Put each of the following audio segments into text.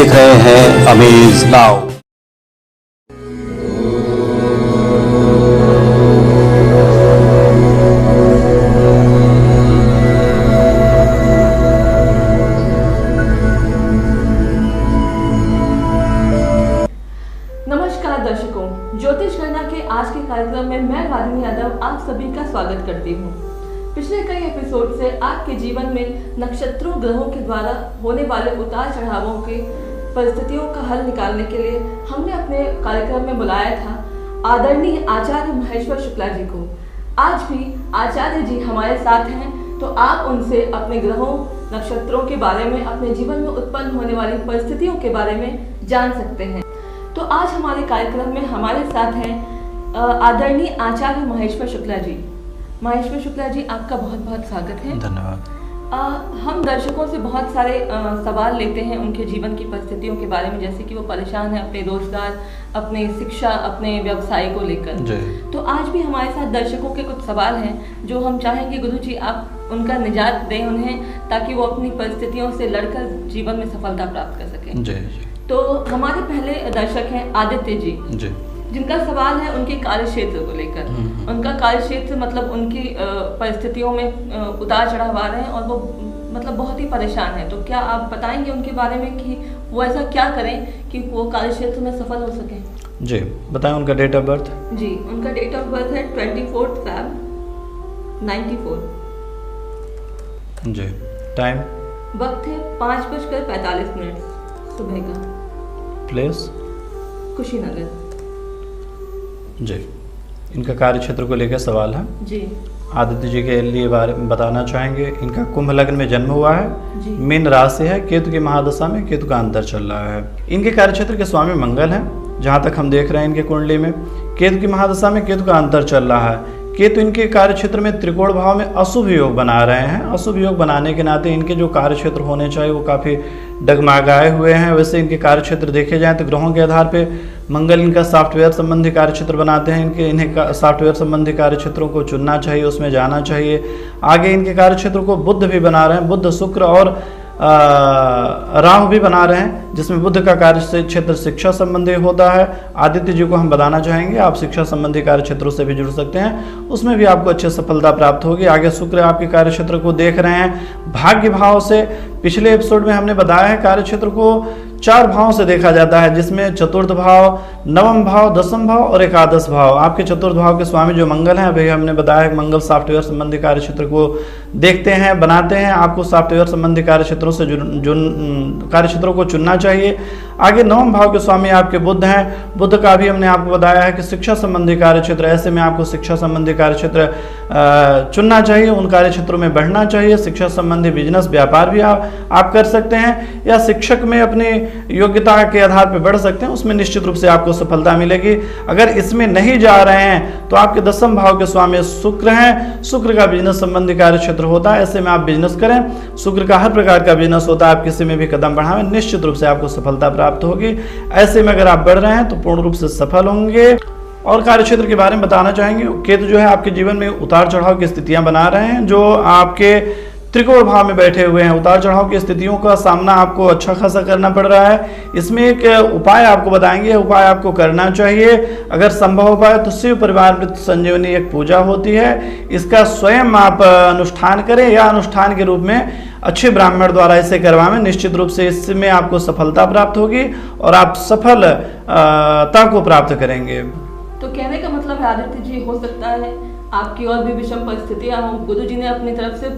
देख रहे हैं अमेज नाउ। नमस्कार दर्शकों, ज्योतिष गणना के आज के कार्यक्रम में मैं रागिनी यादव आप सभी का स्वागत करती हूँ। पिछले कई एपिसोड से आपके जीवन में नक्षत्रों ग्रहों के द्वारा होने वाले उतार चढ़ावों के परिस्थितियों का हल निकालने के लिए हमने अपने कार्यक्रम में बुलाया था आदरणीय आचार्य महेश्वर शुक्ला जी को। आज भी आचार्य जी हमारे साथ हैं, तो आप उनसे अपने ग्रहों नक्षत्रों के बारे में, अपने जीवन में उत्पन्न होने वाली परिस्थितियों के बारे में जान सकते हैं। तो आज हमारे कार्यक्रम में हमारे साथ हैं आदरणीय आचार्य महेश्वर शुक्ला जी। महेश्वर शुक्ला जी, आपका बहुत बहुत स्वागत है। धन्यवाद। हम दर्शकों से बहुत सारे सवाल लेते हैं उनके जीवन की परिस्थितियों के बारे में, जैसे कि वो परेशान है अपने रोजगार, अपने शिक्षा, अपने व्यवसाय को लेकर। तो आज भी हमारे साथ दर्शकों के कुछ सवाल हैं जो हम चाहेंगे गुरु जी आप उनका निजात दें उन्हें, ताकि वो अपनी परिस्थितियों से लड़कर जीवन में सफलता प्राप्त कर सकें। जी। तो हमारे पहले दर्शक हैं आदित्य जी, जिनका सवाल है उनके कार्य क्षेत्र को लेकर। उनका कार्य क्षेत्र मतलब उनकी परिस्थितियों में उतार चढ़ाव आ रहे हैं और वो मतलब बहुत ही परेशान है। तो क्या आप बताएंगे उनके बारे में कि वो ऐसा क्या करें कि वो कार्य क्षेत्र में सफल हो सकें? जी बताएं। उनका डेट ऑफ बर्थ? जी, उनका डेट ऑफ बर्थ है 24 Feb 94। जी। टाइम? वक्त है 5:45 सुबह का। प्लेस? कुशीनगर। जी। इनका कार्य क्षेत्र को लेकर सवाल है जी। आदित्य जी के लिए बारे में बताना चाहेंगे। इनका कुंभ लग्न में जन्म हुआ है, जी। मीन राशि है, केतु की महादशा में केतु का अंतर चल रहा है। इनके कार्य क्षेत्र के स्वामी मंगल हैं, जहाँ तक हम देख रहे हैं इनके कुंडली में। केतु की महादशा में केतु का अंतर चल रहा है। केतु इनके कार्य क्षेत्र में त्रिकोण भाव में अशुभ योग बना रहे हैं। अशुभ योग बनाने के नाते इनके जो कार्य क्षेत्र होने चाहिए वो काफ़ी डगमगाए हुए हैं। वैसे इनके कार्य क्षेत्र देखे जाएं तो ग्रहों के आधार पे मंगल इनका सॉफ्टवेयर संबंधी कार्य क्षेत्र बनाते हैं। इन्हें सॉफ्टवेयर संबंधी कार्य क्षेत्रों को चुनना चाहिए, उसमें जाना चाहिए। आगे इनके कार्य क्षेत्र को बुध भी बना रहे हैं, बुध, शुक्र और राहु भी बना रहे हैं, जिसमें बुध का कार्य क्षेत्र शिक्षा संबंधी होता है। आदित्य जी को हम बताना चाहेंगे आप शिक्षा संबंधी कार्य क्षेत्रों से भी जुड़ सकते हैं, उसमें भी आपको अच्छी सफलता प्राप्त होगी। आगे शुक्र आपके कार्य क्षेत्र को देख रहे हैं भाग्य भाव से। पिछले एपिसोड में हमने बताया है कार्य क्षेत्र को 4 भावों से देखा जाता है, जिसमें चतुर्थ भाव, नवम भाव, दसम भाव और एकादश भाव। आपके चतुर्थ भाव के स्वामी जो मंगल हैं, अभी हमने बताया कि मंगल सॉफ्टवेयर संबंधी कार्य क्षेत्र को देखते हैं, बनाते हैं। आपको सॉफ्टवेयर संबंधी कार्य क्षेत्रों से कार्य क्षेत्रों को चुनना चाहिए। आगे नवम भाव के स्वामी आपके बुध हैं। बुध का भी हमने आपको बताया है कि शिक्षा संबंधी कार्य क्षेत्र, ऐसे में आपको शिक्षा संबंधी कार्य क्षेत्र चुनना चाहिए, उन कार्य क्षेत्रों में बढ़ना चाहिए। शिक्षा संबंधी बिजनेस, व्यापार भी आप कर सकते हैं, या शिक्षक में अपनी योग्यता के आधार पर बढ़ सकते हैं, उसमें निश्चित रूप से आपको सफलता मिलेगी। अगर इसमें नहीं जा रहे हैं तो आपके दसम भाव के स्वामी शुक्र हैं। शुक्र का बिजनेस संबंधी कार्य क्षेत्र होता है, ऐसे में आप बिजनेस करें। शुक्र का हर प्रकार का बिजनेस होता है, आप किसी में भी कदम बढ़ाएं, निश्चित रूप से आपको सफलता प्राप्त होगी। ऐसे में अगर आप बढ़ रहे हैं तो पूर्ण रूप से सफल होंगे। और कार्य क्षेत्र के बारे में बताना चाहेंगे, केतु जो है आपके जीवन में उतार चढ़ाव की स्थितियां बना रहे हैं, जो आपके त्रिकोण भाव में बैठे हुए हैं। उतार चढ़ाव की स्थितियों का सामना आपको अच्छा खासा करना पड़ रहा है। इसमें एक उपाय आपको बताएंगे, उपाय आपको करना चाहिए। अगर संभव हो पाए तो शिव परिवार मृत संजीवनी एक पूजा होती है, इसका स्वयं आप अनुष्ठान करें, या अनुष्ठान के रूप में अच्छे ब्राह्मण द्वारा इसे करवाएं। निश्चित रूप से इसमें आपको सफलता प्राप्त होगी और आप सफलता को प्राप्त करेंगे। तो कहने का मतलब है आदित्य जी, हो सकता है आपकी और भी विषम परिस्थितियां हों, गुरु जी ने अपनी तरफ से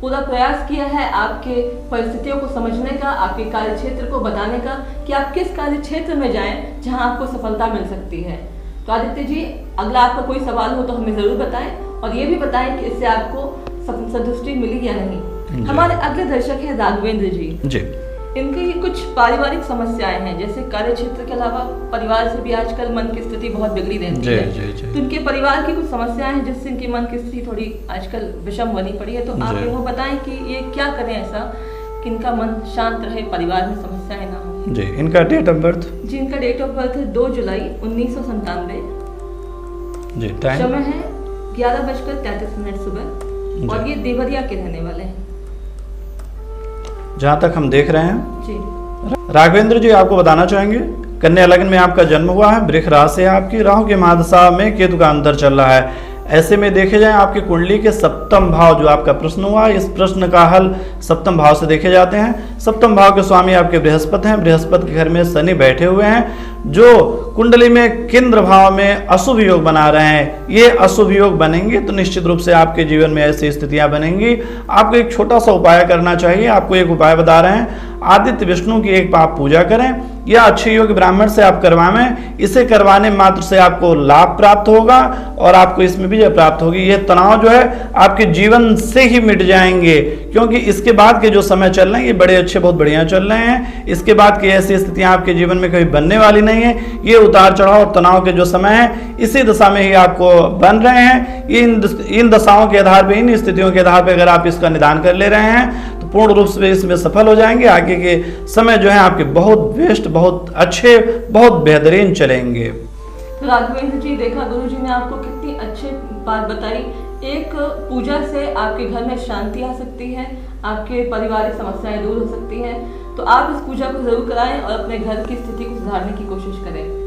पूरा प्रयास किया है आपके परिस्थितियों को समझने का, आपके कार्य क्षेत्र को बताने का कि आप किस कार्य क्षेत्र में जाएं जहां आपको सफलता मिल सकती है। तो आदित्य जी, अगला आपका कोई सवाल हो तो हमें जरूर बताएं, और ये भी बताएं कि इससे आपको संतुष्टि मिली या नहीं। हमारे अगले दर्शक है राघवेंद्र जी। इनकी कुछ पारिवारिक समस्याएं हैं, जैसे कार्य क्षेत्र के अलावा परिवार से भी आजकल मन की स्थिति बहुत बिगड़ी रहती है। तो इनके परिवार की कुछ समस्याएं हैं जिससे इनकी मन की स्थिति थोड़ी आजकल विषम बनी पड़ी है। तो आप इनको बताएं कि ये क्या करें ऐसा कि इनका मन शांत रहे, परिवार में समस्याएं ना हो। जी। इनका डेट ऑफ बर्थ? जी, इनका डेट ऑफ बर्थ है 2 जुलाई 1997। जी। टाइम? समय है 11:33 सुबह, और ये देवरिया के रहने वाले हैं। जहाँ तक हम देख रहे हैं जी, राघवेंद्र जी आपको बताना चाहेंगे, कन्या लग्न में आपका जन्म हुआ है, वृष राशि है आपकी, राहु की महादशा में केतु का अंतर चल रहा है। ऐसे में देखे जाए आपकी कुंडली के सप्तम भाव, जो आपका प्रश्न हुआ, इस प्रश्न का हल सप्तम भाव से देखे जाते हैं। सप्तम भाव के स्वामी आपके बृहस्पति हैं, बृहस्पति के घर में शनि बैठे हुए हैं, जो कुंडली में केंद्र भाव में अशुभ योग बना रहे हैं। ये अशुभ योग बनेंगे तो निश्चित रूप से आपके जीवन में ऐसी स्थितियां बनेंगी। आपको एक छोटा सा उपाय करना चाहिए। आपको एक उपाय बता रहे हैं, आदित्य विष्णु की एक आप पूजा करें या अच्छे योग ब्राह्मण से आप करवाएं। इसे करवाने मात्र से आपको लाभ प्राप्त होगा और आपको इसमें विजय प्राप्त होगी। ये तनाव जो है आपके जीवन से ही मिट जाएंगे, क्योंकि इसके बाद के जो समय चल रहे हैं ये बड़े अच्छे, बहुत बढ़िया चल रहे हैं। इसके बाद की ऐसी स्थितियां आपके जीवन में कभी बनने वाली नहीं है। ये उतार चढ़ाव और तनाव के जो समय है इसी दशा में ही आपको बन रहे हैं। इन दशाओं के आधार पर, इन स्थितियों के आधार पर अगर आप इसका निदान कर ले रहे हैं तो पूर्ण रूप से इसमें सफल हो जाएंगे। आगे के समय जो है आपके बहुत बेस्ट, बहुत अच्छे, बहुत बेहतरीन चलेंगे। राघवेंद्र जी, देखा गुरु जी ने आपको कितनी अच्छी बात बताई। एक पूजा से आपके घर में शांति आ सकती है, आपके पारिवारिक समस्याएं दूर हो सकती हैं। तो आप इस पूजा को जरूर कराएं और अपने घर की स्थिति को सुधारने की कोशिश करें।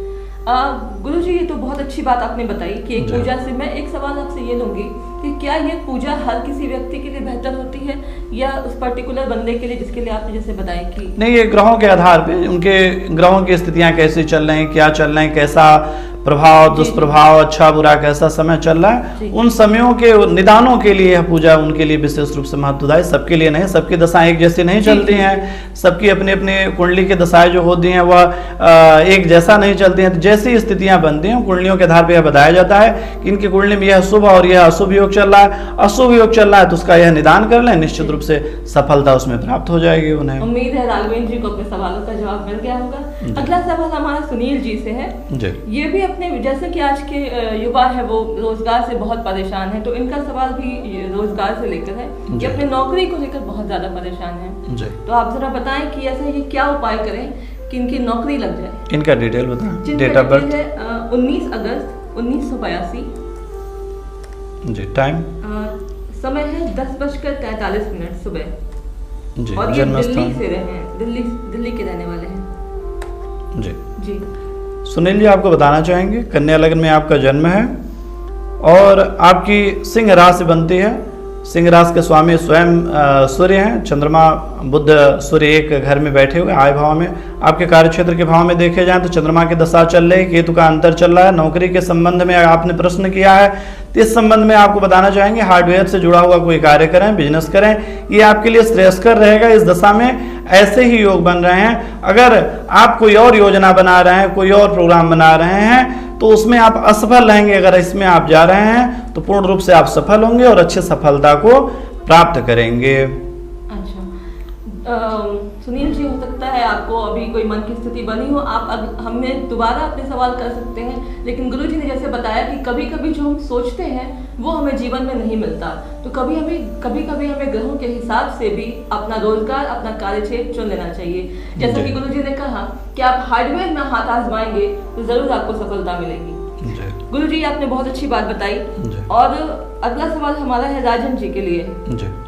गुरु जी, ये तो बहुत अच्छी बात आपने बताई कि एक पूजा से, मैं एक सवाल आपसे ये लूंगी कि क्या ये पूजा हर किसी व्यक्ति के लिए बेहतर होती है या उस पर्टिकुलर बंदे के लिए जिसके लिए आपने जैसे बताया कि नहीं, ये ग्रहों के आधार पे, उनके ग्रहों की स्थितियां कैसी चल रही हैं, क्या चल रहे हैं, कैसा प्रभाव, दुष्प्रभाव, अच्छा बुरा कैसा समय चल रहा है, उन समयों के निदानों के लिए यह पूजा उनके लिए विशेष रूप से महत्वदायी। सबके लिए नहीं, सबकी दशाएं एक जैसी नहीं चलती हैं। सबकी अपनी अपनी कुंडली की दशाएं जो होती हैं वह एक जैसा नहीं चलती हैं। तो जैसी स्थितियां बनती हैं कुंडलियों के आधार पर यह बताया जाता है कि इनकी कुंडली में यह शुभ और यह अशुभ योग चल रहा है। अशुभ योग चल रहा है तो उसका यह निदान कर लें, निश्चित रूप से सफलता उसमें प्राप्त हो जाएगी उन्हें। उम्मीद है राघवेंद्र जी को अपने सवालों का जवाब मिल गया होगा। अगला सवाल हमारा सुनील जी से है। ये भी अपने, जैसे कि आज के युवा है वो रोजगार से बहुत परेशान है, तो इनका सवाल भी रोजगार से लेकर है। ये अपने नौकरी को लेकर बहुत ज्यादा परेशान है। तो आप जरा बताएं कि ऐसा ये क्या उपाय करें कि इनकी नौकरी लग जाए। इनका डिटेल बताएं। डेट ऑफ बर्थ है 19 अगस्त 1982 जी। टाइम, समय है 10:43 सुबह जी। और ये जन्म दिल्ली स्थान से रहे हैं, दिल्ली के रहने वाले हैं जी। जी। सुनील जी आपको बताना चाहेंगे, कन्या लग्न में आपका जन्म है और आपकी सिंह राशि बनती है। सिंह राशि के स्वामी स्वयं सूर्य हैं। चंद्रमा, बुध, सूर्य एक घर में बैठे हुए आय भाव में। आपके कार्य क्षेत्र के भाव में देखे जाएं तो चंद्रमा की दशा चल रही है, केतु का अंतर चल रहा है। नौकरी के संबंध में आपने प्रश्न किया है तो इस संबंध में आपको बताना चाहेंगे, हार्डवेयर से जुड़ा हुआ कोई कार्य करें, बिजनेस करें, ये आपके लिए श्रेयस्कर रहेगा। इस दशा में ऐसे ही योग बन रहे हैं। अगर आप कोई और योजना बना रहे हैं, कोई और प्रोग्राम बना रहे हैं तो उसमें आप असफल रहेंगे। अगर इसमें आप जा रहे हैं तो पूर्ण रूप से आप सफल होंगे और अच्छी सफलता को प्राप्त करेंगे। सुनील जी, हो सकता है आपको अभी कोई मन की स्थिति बनी हो, आप हमें दोबारा अपने सवाल कर सकते हैं। लेकिन गुरु जी ने जैसे बताया कि कभी कभी जो हम सोचते हैं वो हमें जीवन में नहीं मिलता, तो कभी कभी हमें ग्रहों के हिसाब से भी अपना रोजगार, अपना कार्यक्षेत्र चुन लेना चाहिए। जैसा कि गुरु जी ने कहा कि आप हार्डवेयर में हाथ आजमाएंगे तो जरूर आपको सफलता मिलेगी। गुरु जी, आपने बहुत अच्छी बात बताई। और अगला सवाल हमारा है राजन जी के लिए।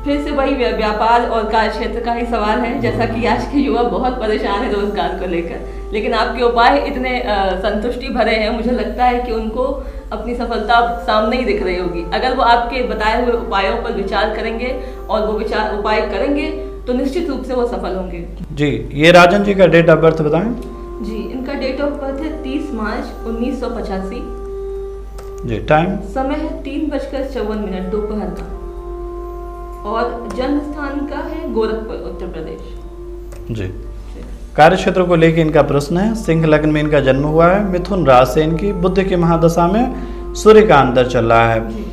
फिर से वही व्यापार और कार्य क्षेत्र का ही सवाल है। जैसा कि आज के युवा बहुत परेशान है रोजगार को लेकर, लेकिन आपके उपाय इतने संतुष्टि भरे हैं, मुझे लगता है कि उनको अपनी सफलता सामने ही दिख रही होगी। अगर वो आपके बताए हुए उपायों पर विचार करेंगे और वो उपाय करेंगे तो निश्चित रूप से वो सफल होंगे। जी, ये राजन जी का डेट ऑफ बर्थ बताएं। जी, इनका डेट ऑफ बर्थ है 30 मार्च 1985 जी। टाइम, समय है 3:54 दोपहर का और जन्म स्थान का है गोरखपुर, उत्तर प्रदेश जी। कार्य क्षेत्र को लेकर इनका प्रश्न है। सिंह लग्न में इनका जन्म हुआ है, मिथुन राशि इनकी, बुध की महादशा में सूर्य का अंतर चल रहा है।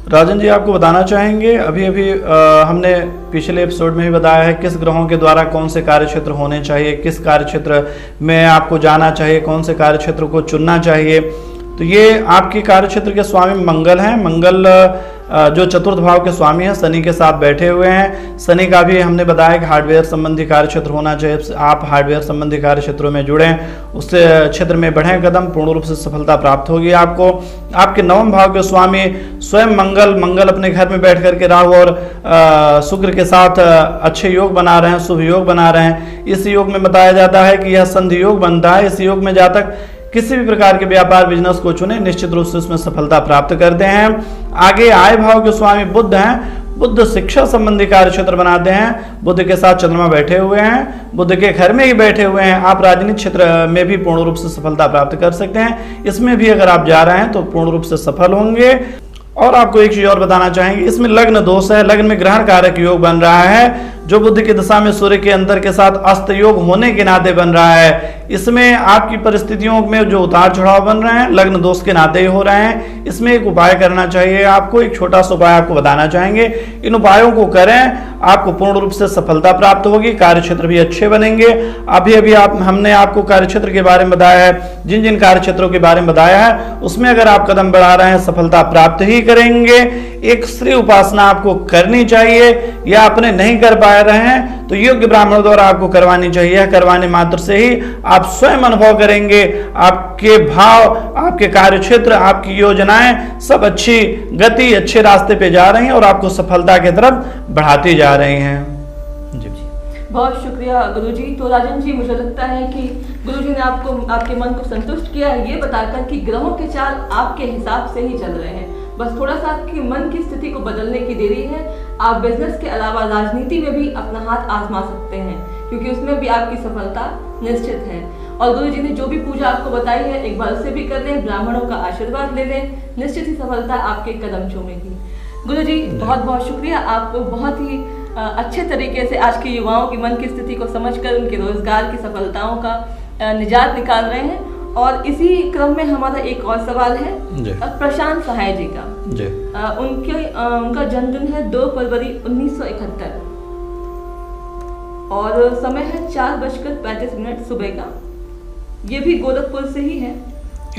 राजन जी आपको बताना चाहेंगे, अभी हमने पिछले एपिसोड में भी बताया है किस ग्रहों के द्वारा कौन से कार्य क्षेत्र होने चाहिए, किस कार्य क्षेत्र में आपको जाना चाहिए, कौन से कार्य क्षेत्र को चुनना चाहिए। तो ये आपके कार्य क्षेत्र के स्वामी मंगल हैं। मंगल जो चतुर्थ भाव के स्वामी हैं शनि के साथ बैठे हुए हैं। शनि का भी हमने बताया कि हार्डवेयर संबंधी कार्य क्षेत्र होना चाहिए। आप हार्डवेयर संबंधी कार्य क्षेत्रों में जुड़ें, उस क्षेत्र में बढ़ें कदम, पूर्ण रूप से सफलता प्राप्त होगी आपको। आपके नवम भाव के स्वामी स्वयं मंगल अपने घर में बैठ करके राहु और शुक्र के साथ अच्छे योग बना रहे हैं, शुभ योग बना रहे हैं। इस योग में बताया जाता है कि यह संधि योग बनता है। इस योग में जातक किसी भी प्रकार के व्यापार बिजनेस को चुने निश्चित रूप से उसमें सफलता प्राप्त करते हैं। आगे आय भाव के स्वामी बुध हैं। बुध शिक्षा संबंधी कार्य क्षेत्र बनाते हैं। बुध के साथ चंद्रमा बैठे हुए हैं, बुध के घर में ही बैठे हुए हैं। आप राजनीतिक क्षेत्र में भी पूर्ण रूप से सफलता प्राप्त कर सकते हैं। इसमें भी अगर आप जा रहे हैं तो पूर्ण रूप से सफल होंगे। और आपको एक चीज और बताना चाहेंगे, इसमें लग्न दोष है। लग्न में ग्रहण कारक योग बन रहा है, जो बुध की दशा में सूर्य के अंतर के साथ अस्त योग होने के नाते बन रहा है। इसमें आपकी परिस्थितियों में जो उतार चढ़ाव बन रहे हैं लग्न दोष के नाते ही हो रहे हैं। इसमें एक उपाय करना चाहिए आपको, एक छोटा सा उपाय आपको बताना चाहेंगे। इन उपायों को करें, आपको पूर्ण रूप से सफलता प्राप्त होगी, कार्य क्षेत्र भी अच्छे बनेंगे। अभी हमने आपको कार्य क्षेत्र के बारे में बताया है, जिन जिन कार्य क्षेत्रों के बारे में बताया है उसमें अगर आप कदम बढ़ा रहे हैं सफलता प्राप्त ही करेंगे। एक श्री उपासना आपको करनी चाहिए, या अपने नहीं कर पा रहे हैं तो योग्य ब्राह्मण द्वारा आपको करवानी चाहिए। करवाने मात्र से ही आप स्वयं अनुभव करेंगे आपके भाव, आपके कार्य क्षेत्र, आपकी योजनाएं सब अच्छी गति, अच्छे रास्ते पे जा रही हैं और आपको सफलता की तरफ बढ़ाती जा रही हैं। बहुत शुक्रिया गुरुजी। तो राजन जी, मुझे लगता है कि गुरुजी ने आपके मन को संतुष्ट किया है ये बताकर कि ग्रहों के चाल आपके हिसाब से ही चल रहे हैं। बस थोड़ा सा आपके मन की स्थिति को बदलने की देरी है। आप बिजनेस के अलावा राजनीति में भी अपना हाथ आजमा सकते हैं, क्योंकि उसमें भी आपकी सफलता निश्चित है। और गुरुजी ने जो भी पूजा आपको बताई है एक बार उसे भी कर लें, ब्राह्मणों का आशीर्वाद ले लें, निश्चित ही सफलता आपके कदम चूमेगी। गुरुजी बहुत बहुत शुक्रिया। आप बहुत ही अच्छे तरीके से आज के युवाओं की मन की स्थिति को समझकर उनके रोजगार की सफलताओं का निजात निकाल रहे हैं। और इसी क्रम में हमारा एक और सवाल है प्रशांत सहाय जी का। उनका जन्मदिन है 2 फरवरी 1971 और समय है 4:35 सुबह का। ये भी गोरखपुर से ही है।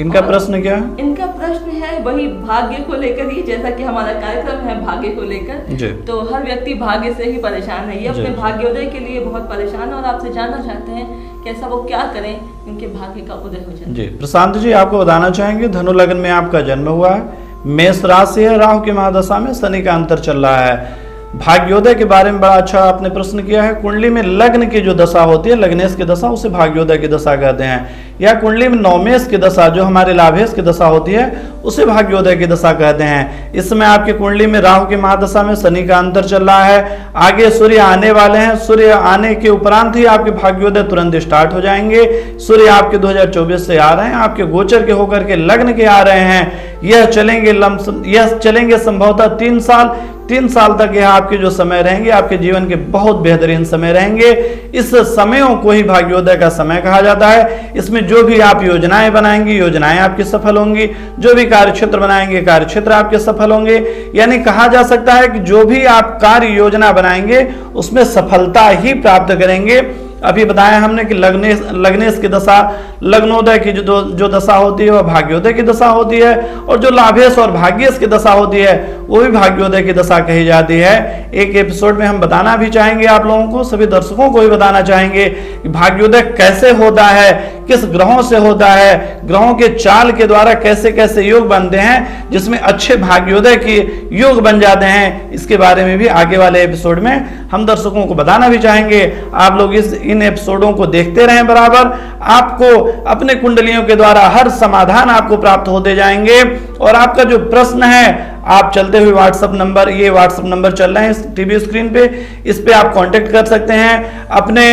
इनका प्रश्न क्या है? इनका प्रश्न है वही भाग्य को लेकर ही, जैसा कि हमारा कार्यक्रम है भाग्य को लेकर, तो हर व्यक्ति भाग्य से ही परेशान है। ये अपने भाग्योदय के लिए बहुत परेशान है और आपसे जानना चाहते हैं कि ऐसा वो क्या करें उनके भाग्य का उदय हो जाए। जी प्रशांत जी, आपको बताना चाहेंगे धनु लग्न में आपका जन्म हुआ है, मेष राशि है, राहु की महादशा में शनि का अंतर चल रहा है। भाग्योदय के बारे में बड़ा अच्छा आपने प्रश्न किया है। कुंडली में लग्न की जो दशा होती है, लग्नेश की दशा, उसे भाग्योदय की दशा कहते हैं। या कुंडली में नवमेश की दशा जो हमारे लाभेश की दशा होती है उसे भाग्योदय की दशा कहते हैं। इसमें आपकी कुंडली में राहु की महादशा में शनि का अंतर चल रहा है। आगे सूर्य आने वाले हैं, सूर्य आने के उपरांत ही आपके भाग्योदय तुरंत स्टार्ट हो जाएंगे। सूर्य आपके 2024 से आ रहे हैं, आपके गोचर के होकर के लग्न के आ रहे हैं। यह चलेंगे संभवतः 3 साल तक यह आपके जो समय रहेंगे आपके जीवन के बहुत बेहतरीन समय रहेंगे। इस समयों को ही भाग्योदय का समय कहा जाता है। इसमें जो भी आप योजनाएं बनाएंगे योजनाएं आपकी सफल होंगी, जो भी कार्य क्षेत्र बनाएंगे कार्य क्षेत्र आपके सफल होंगे। यानी कहा जा सकता है कि जो भी आप कार्य योजना बनाएंगे उसमें सफलता ही प्राप्त करेंगे। अभी बताया हमने कि लग्नेश की दशा, लग्नोदय की जो दशा होती है वह भाग्योदय की दशा होती है, और जो लाभेश और भाग्येश की दशा होती है वो भी भाग्योदय की दशा कही जाती है। एक एपिसोड में हम बताना भी चाहेंगे आप लोगों को, सभी दर्शकों को भी बताना चाहेंगे कि भाग्योदय कैसे होता है, किस ग्रहों से होता है, ग्रहों के चाल के द्वारा कैसे कैसे योग बनते हैं जिसमें अच्छे भाग्योदय के योग बन जाते हैं। इसके बारे में भी आगे वाले एपिसोड में हम दर्शकों को बताना भी चाहेंगे। आप लोग इन एपिसोडों को देखते रहें बराबर, आपको अपने कुंडलियों के द्वारा हर समाधान आपको प्राप्त होते जाएंगे। और आपका जो प्रश्न है आप चलते हुए व्हाट्सएप नंबर, ये व्हाट्सएप नंबर चल रहे हैं टीवी स्क्रीन पे, इस पे आप कांटेक्ट कर सकते हैं। अपने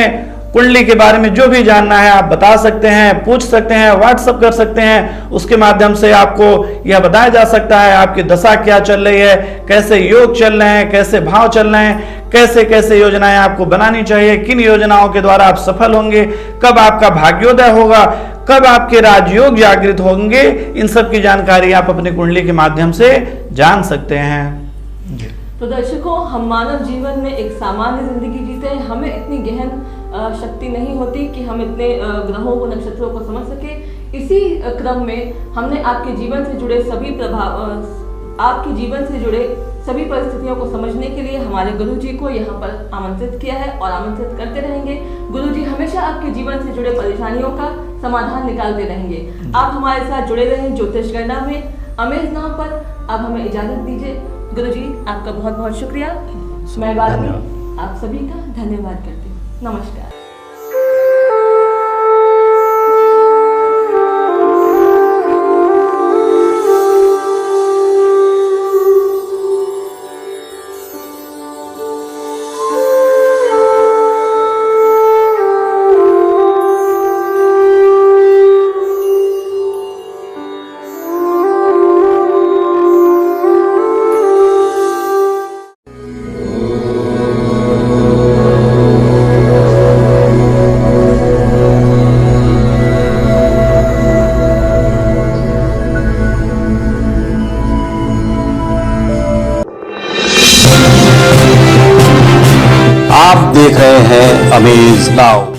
कुंडली के बारे में जो भी जानना है आप बता सकते हैं, पूछ सकते हैं, व्हाट्सएप कर सकते हैं। उसके माध्यम से आपको यह बताया जा सकता है आपकी दशा क्या चल रही है, कैसे योग चल रहे हैं, कैसे भाव चल रहे हैं, कैसे कैसे योजनाएं आपको बनानी चाहिए, किन योजनाओं के द्वारा आप सफल होंगे, कब आपका भाग्योदय होगा, कब आपके राजयोग जागृत होंगे। इन सब की जानकारी आप अपनी कुंडली के माध्यम से जान सकते हैं। तो दर्शकों, हम मानव जीवन में एक सामान्य जिंदगी जीते हैं, हमें इतनी गहन शक्ति नहीं होती कि हम इतने ग्रहों को, नक्षत्रों को समझ सके। इसी क्रम में हमने आपके जीवन से जुड़े सभी प्रभाव, आपके जीवन से जुड़े सभी परिस्थितियों को समझने के लिए हमारे गुरुजी को यहाँ पर आमंत्रित किया है और आमंत्रित करते रहेंगे। गुरुजी हमेशा आपके जीवन से जुड़े परेशानियों का समाधान निकालते रहेंगे। आप हमारे साथ जुड़े रहें ज्योतिष गणना में अमेज नाम पर। अब हमें इजाजत दीजिए। गुरुजी आपका बहुत बहुत शुक्रिया। मैं बाद में आप सभी का धन्यवाद करती हूँ। नमस्कार। आप देख रहे हैं अमेज नाउ।